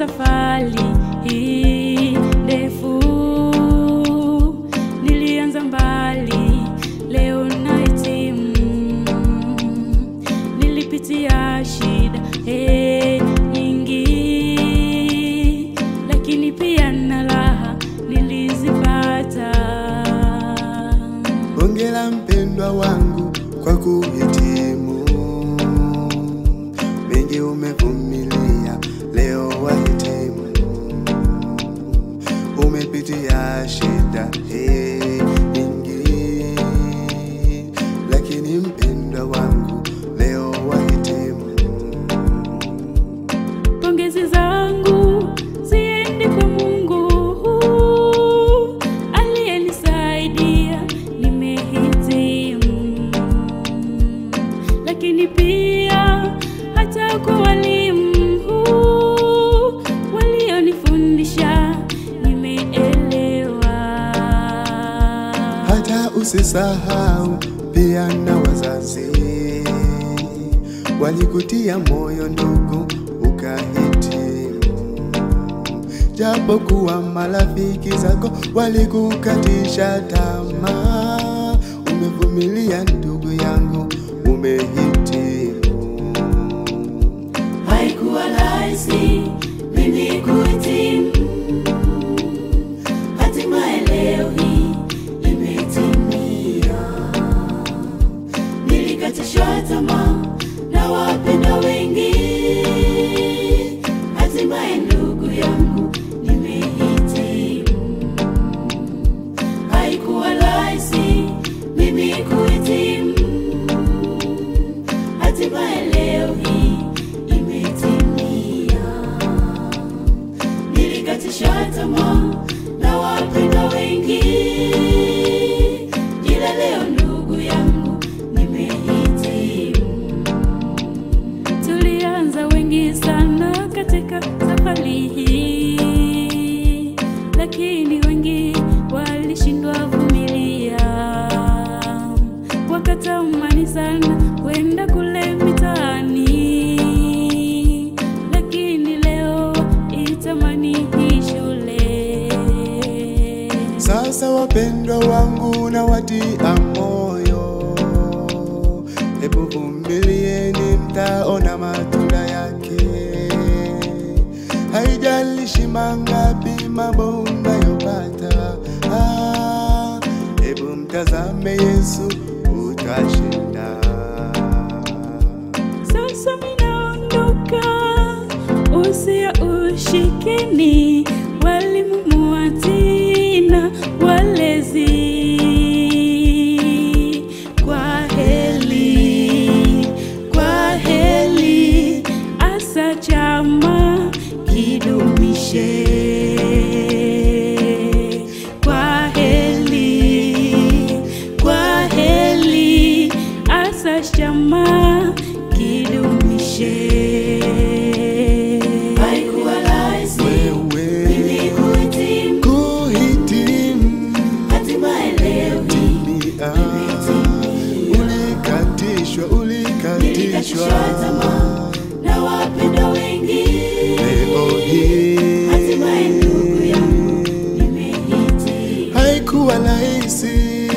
safari hii ndefu, nilianza mbali, leo nahitimu. Nilipitia shida nyingi, lakini pia na raha nilizipata. Hongera mpendwa wangu kwa kuhitimu, mengi umevumilia, leo wahitimu. Umepitia shida nyingi, lakini mpendwa wangu leo wahitimu. Pongezi zangu ziendi kwa Mungu aliyenisaidia, nimehitimu. Lakini pia hata kwa walimu walionifundisha, nimeelewa. Hata usisahau pia na wazazi walikutia moyo ndugu ukahitimu. Japo kuwa marafiki zako walikukatisha tamaa, umevumilia ndugu yangu, umehitimu. Haikuwa rahisi mimi kuhitimu, hatimaye leo hii imetimia. Nilikatishwa tamaa na wapenda wengi, hatimaye ndugu yangu nimehitimu. Haikuwa rahisi mimi kuhitimu, hatimaye leo hii imetimia. Nilikatishwa tamaa na wapenda wengi, ila leo ndugu yangu nimehitimu. Tulianza wengi sana katika safari hii, lakini wengi walishindwa vumilia, wakatamani sana kwenda kule mitaani, lakini leo itamani hii shule. Sasa wapendwa wangu na watia moyo, hebu vumilieni, mtaona matunda yake. Haijalishi mangapi mambo unayopata, hebu mtazame Yesu, utashinda. Sasa minaondoka, usia ushikeni walimu, muatina, walezi. Kwa heri, kwa heri, asa chama kidumishe. Kwa heri, kwa heri, asa chama kidumishe. Haikuwa rahisi mimi kuhitimu, hatimaye leo hii ulikatishwa tamaa na wapenda wengi, leo hii hatimaye ndugu yangu nimehitimu. haikuwa rahisi